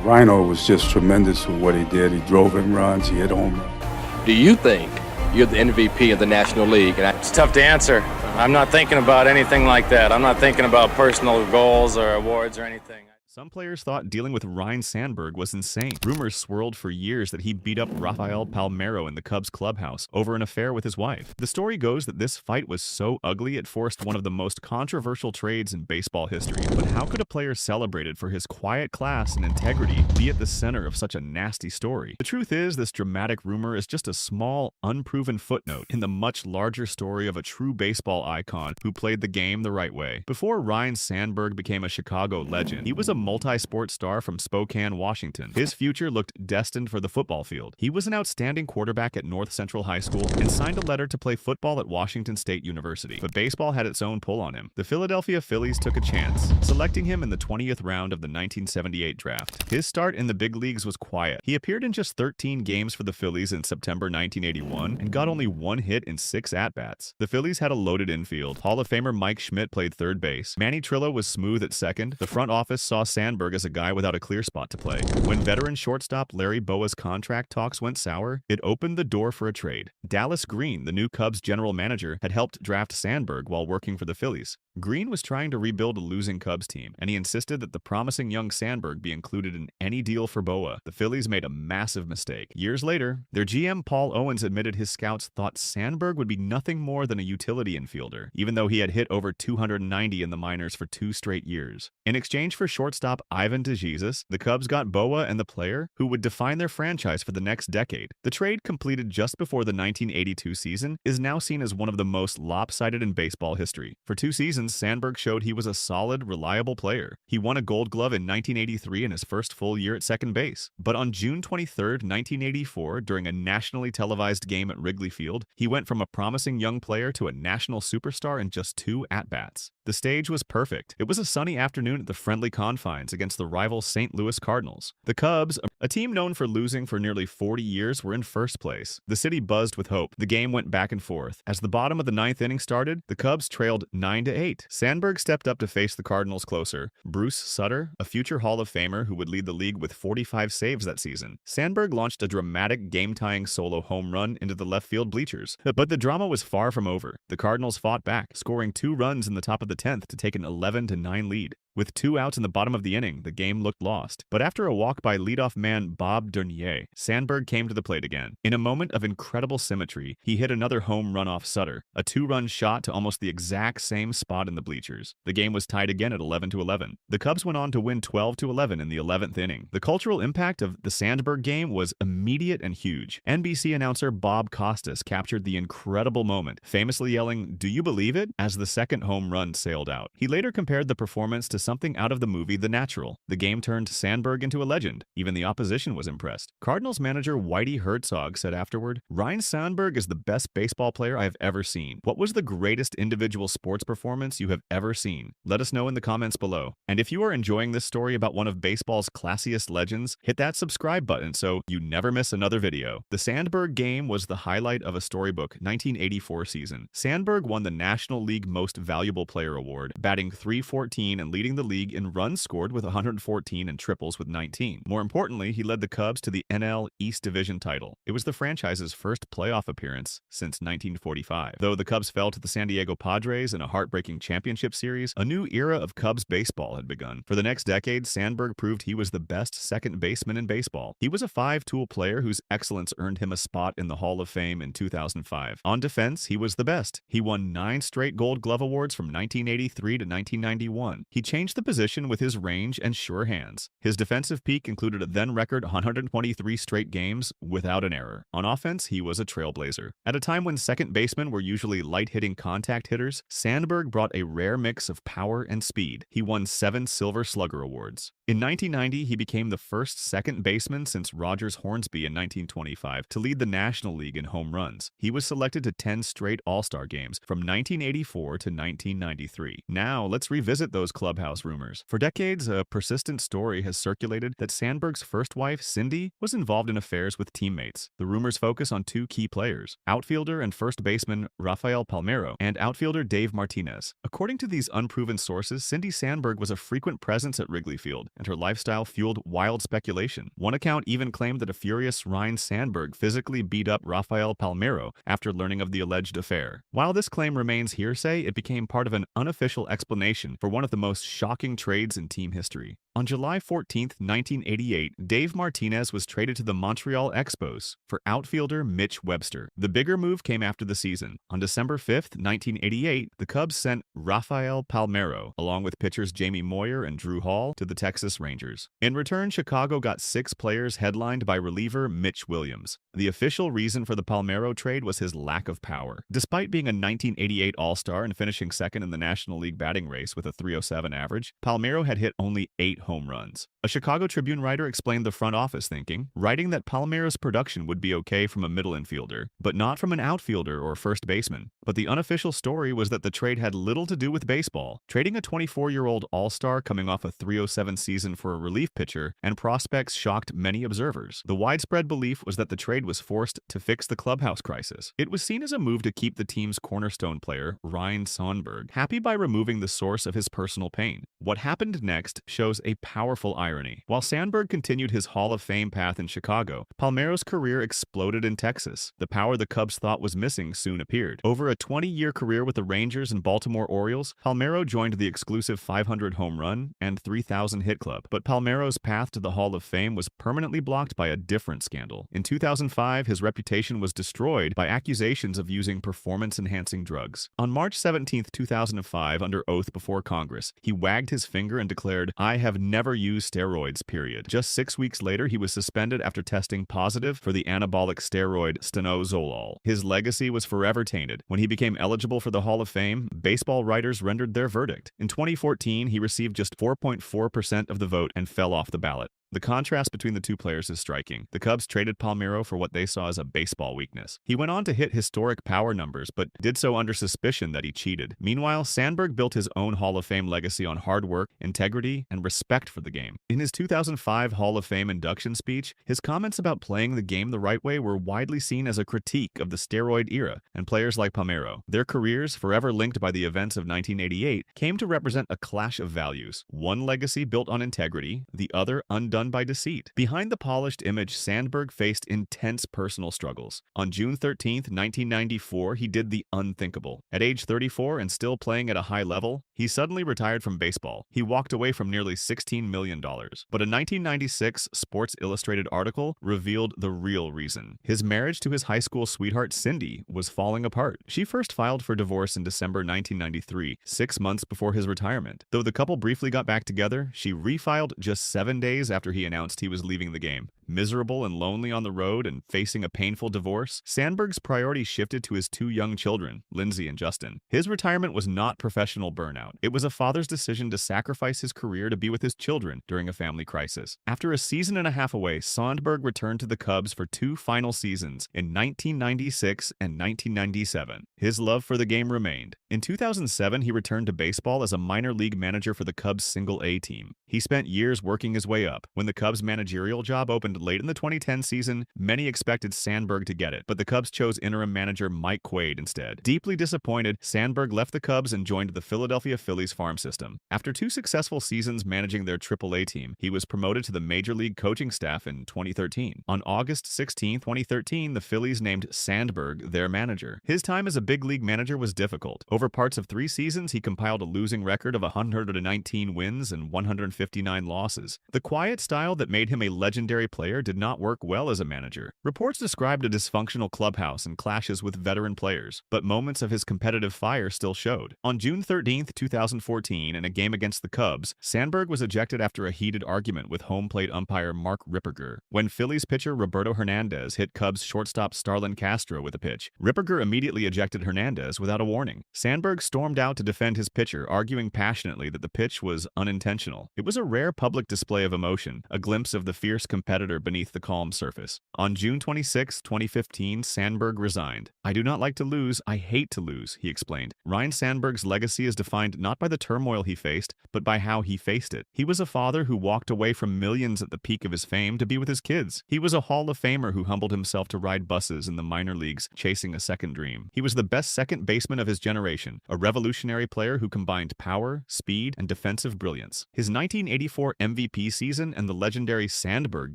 Rhino was just tremendous with what he did. He drove in runs, he hit home runs. Do you think you're the MVP of the National League? It's tough to answer. I'm not thinking about anything like that. I'm not thinking about personal goals or awards or anything. Some players thought dealing with Ryne Sandberg was insane. Rumors swirled for years that he beat up Rafael Palmeiro in the Cubs clubhouse over an affair with his wife. The story goes that this fight was so ugly it forced one of the most controversial trades in baseball history. But how could a player celebrated for his quiet class and integrity be at the center of such a nasty story? The truth is, this dramatic rumor is just a small, unproven footnote in the much larger story of a true baseball icon who played the game the right way. Before Ryne Sandberg became a Chicago legend, he was a multi-sport star from Spokane, Washington. His future looked destined for the football field. He was an outstanding quarterback at North Central High School and signed a letter to play football at Washington State University. But baseball had its own pull on him. The Philadelphia Phillies took a chance, selecting him in the 20th round of the 1978 draft. His start in the big leagues was quiet. He appeared in just 13 games for the Phillies in September 1981 and got only one hit in 6 at-bats. The Phillies had a loaded infield. Hall of Famer Mike Schmidt played third base. Manny Trillo was smooth at second. The front office saw Sandberg as a guy without a clear spot to play. When veteran shortstop Larry Bowa's contract talks went sour, it opened the door for a trade. Dallas Green, the new Cubs general manager, had helped draft Sandberg while working for the Phillies. Green was trying to rebuild a losing Cubs team, and he insisted that the promising young Sandberg be included in any deal for Bowa. The Phillies made a massive mistake. Years later, their GM Paul Owens admitted his scouts thought Sandberg would be nothing more than a utility infielder, even though he had hit over 290 in the minors for 2 straight years. In exchange for shortstop Ivan DeJesus, the Cubs got Bowa and the player who would define their franchise for the next decade. The trade, completed just before the 1982 season, is now seen as one of the most lopsided in baseball history. For 2 seasons, Sandberg showed he was a solid, reliable player. He won a Gold Glove in 1983 in his first full year at second base. But on June 23, 1984, during a nationally televised game at Wrigley Field, he went from a promising young player to a national superstar in just 2 at-bats. The stage was perfect. It was a sunny afternoon at the friendly confines against the rival St. Louis Cardinals. The Cubs, a team known for losing for nearly 40 years, were in first place. The city buzzed with hope. The game went back and forth. As the bottom of the 9th inning started, the Cubs trailed 9-8. Sandberg stepped up to face the Cardinals closer. Bruce Sutter, a future Hall of Famer who would lead the league with 45 saves that season. Sandberg launched a dramatic game-tying solo home run into the left field bleachers. But the drama was far from over. The Cardinals fought back, scoring 2 runs in the top of the 10th to take an 11-9 lead. With 2 outs in the bottom of the inning, the game looked lost. But after a walk by leadoff man Bob Dernier, Sandberg came to the plate again. In a moment of incredible symmetry, he hit another home run off Sutter, a 2-run shot to almost the exact same spot in the bleachers. The game was tied again at 11-11. The Cubs went on to win 12-11 in the 11th inning. The cultural impact of the Sandberg game was immediate and huge. NBC announcer Bob Costas captured the incredible moment, famously yelling, "Do you believe it?" as the second home run sailed out. He later compared the performance to something out of the movie The Natural. The game turned Sandberg into a legend. Even the opposition was impressed. Cardinals manager Whitey Herzog said afterward, "Ryne Sandberg is the best baseball player I have ever seen. What was the greatest individual sports performance you have ever seen?" Let us know in the comments below. And if you are enjoying this story about one of baseball's classiest legends, hit that subscribe button so you never miss another video. The Sandberg game was the highlight of a storybook 1984 season. Sandberg won the National League Most Valuable Player Award, batting .314 and leading the league in runs scored with 114 and triples with 19. More importantly, he led the Cubs to the NL East Division title. It was the franchise's first playoff appearance since 1945. Though the Cubs fell to the San Diego Padres in a heartbreaking championship series, a new era of Cubs baseball had begun. For the next decade, Sandberg proved he was the best second baseman in baseball. He was a 5-tool player whose excellence earned him a spot in the Hall of Fame in 2005. On defense, he was the best. He won 9 straight Gold Glove awards from 1983 to 1991. He changed the position with his range and sure hands. His defensive peak included a then-record 123 straight games without an error. On offense, he was a trailblazer. At a time when second basemen were usually light-hitting contact hitters, Sandberg brought a rare mix of power and speed. He won 7 Silver Slugger awards. In 1990, he became the first second baseman since Rogers Hornsby in 1925 to lead the National League in home runs. He was selected to 10 straight All-Star games from 1984 to 1993. Now, let's revisit those clubhouse rumors. For decades, a persistent story has circulated that Sandberg's first wife, Cindy, was involved in affairs with teammates. The rumors focus on 2 key players, outfielder and first baseman Rafael Palmeiro and outfielder Dave Martinez. According to these unproven sources, Cindy Sandberg was a frequent presence at Wrigley Field. and her lifestyle fueled wild speculation. One account even claimed that a furious Ryne Sandberg physically beat up Rafael Palmeiro after learning of the alleged affair. While this claim remains hearsay, it became part of an unofficial explanation for one of the most shocking trades in team history. On July 14, 1988, Dave Martinez was traded to the Montreal Expos for outfielder Mitch Webster. The bigger move came after the season. On December 5, 1988, the Cubs sent Rafael Palmeiro, along with pitchers Jamie Moyer and Drew Hall, to the Texas Rangers. In return, Chicago got 6 players headlined by reliever Mitch Williams. The official reason for the Palmeiro trade was his lack of power. Despite being a 1988 All-Star and finishing second in the National League batting race with a .307 average, Palmeiro had hit only 8 home runs. A Chicago Tribune writer explained the front office thinking, writing that Palmeiro's production would be okay from a middle infielder, but not from an outfielder or first baseman. But the unofficial story was that the trade had little to do with baseball. Trading a 24-year-old All-Star coming off a .307 season for a relief pitcher and prospects shocked many observers. The widespread belief was that the trade was forced to fix the clubhouse crisis. It was seen as a move to keep the team's cornerstone player, Ryne Sandberg, happy by removing the source of his personal pain. What happened next shows a powerful irony. While Sandberg continued his Hall of Fame path in Chicago, Palmeiro's career exploded in Texas. The power the Cubs thought was missing soon appeared. Over a 20-year career with the Rangers and Baltimore Orioles, Palmeiro joined the exclusive 500 home run and 3,000 hit club. But Palmeiro's path to the Hall of Fame was permanently blocked by a different scandal. In 2005, his reputation was destroyed by accusations of using performance-enhancing drugs. On March 17, 2005, under oath before Congress, he wagged his finger and declared, "I have never used steroids, period." Just 6 weeks later, he was suspended after testing positive for the anabolic steroid stanozolol. His legacy was forever tainted. When he became eligible for the Hall of Fame, baseball writers rendered their verdict. In 2014, he received just 4.4% of the vote and fell off the ballot. The contrast between the two players is striking. The Cubs traded Palmeiro for what they saw as a baseball weakness. He went on to hit historic power numbers, but did so under suspicion that he cheated. Meanwhile, Sandberg built his own Hall of Fame legacy on hard work, integrity, and respect for the game. In his 2005 Hall of Fame induction speech, his comments about playing the game the right way were widely seen as a critique of the steroid era and players like Palmeiro. Their careers, forever linked by the events of 1988, came to represent a clash of values. One legacy built on integrity, the other undone by deceit. Behind the polished image, Sandberg faced intense personal struggles. On June 13, 1994, he did the unthinkable. At age 34 and still playing at a high level, he suddenly retired from baseball. He walked away from nearly $16 million. But a 1996 Sports Illustrated article revealed the real reason. His marriage to his high school sweetheart Cindy was falling apart. She first filed for divorce in December 1993, 6 months before his retirement. Though the couple briefly got back together, she refiled just 7 days after he announced he was leaving the game. Miserable and lonely on the road and facing a painful divorce, Sandberg's priority shifted to his 2 young children, Lindsay and Justin. His retirement was not professional burnout. It was a father's decision to sacrifice his career to be with his children during a family crisis. After a season and a half away, Sandberg returned to the Cubs for 2 final seasons in 1996 and 1997. His love for the game remained. In 2007, he returned to baseball as a minor league manager for the Cubs' Single-A team. He spent years working his way up. When the Cubs' managerial job opened late in the 2010 season, many expected Sandberg to get it, but the Cubs chose interim manager Mike Quaid instead. Deeply disappointed, Sandberg left the Cubs and joined the Philadelphia Phillies farm system. After 2 successful seasons managing their AAA team, he was promoted to the Major League coaching staff in 2013. On August 16, 2013, the Phillies named Sandberg their manager. His time as a big league manager was difficult. Over parts of 3 seasons, he compiled a losing record of 119 wins and 159 losses. The quiet style that made him a legendary player did not work well as a manager. Reports described a dysfunctional clubhouse and clashes with veteran players, but moments of his competitive fire still showed. On June 13, 2014, in a game against the Cubs, Sandberg was ejected after a heated argument with home plate umpire Mark Ripperger. When Phillies pitcher Roberto Hernandez hit Cubs shortstop Starlin Castro with a pitch, Ripperger immediately ejected Hernandez without a warning. Sandberg stormed out to defend his pitcher, arguing passionately that the pitch was unintentional. It was a rare public display of emotion, a glimpse of the fierce competitor bitter beneath the calm surface. On June 26, 2015, Sandberg resigned. "I do not like to lose, I hate to lose," he explained. Ryne Sandberg's legacy is defined not by the turmoil he faced, but by how he faced it. He was a father who walked away from millions at the peak of his fame to be with his kids. He was a Hall of Famer who humbled himself to ride buses in the minor leagues, chasing a second dream. He was the best second baseman of his generation, a revolutionary player who combined power, speed, and defensive brilliance. His 1984 MVP season and the legendary Sandberg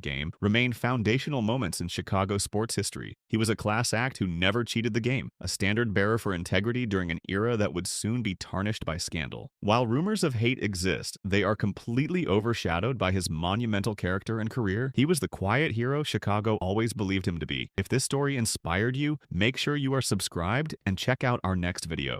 game remain foundational moments in Chicago sports history. He was a class act who never cheated the game, a standard bearer for integrity during an era that would soon be tarnished by scandal. While rumors of hate exist, they are completely overshadowed by his monumental character and career. He was the quiet hero Chicago always believed him to be. If this story inspired you, make sure you are subscribed and check out our next video.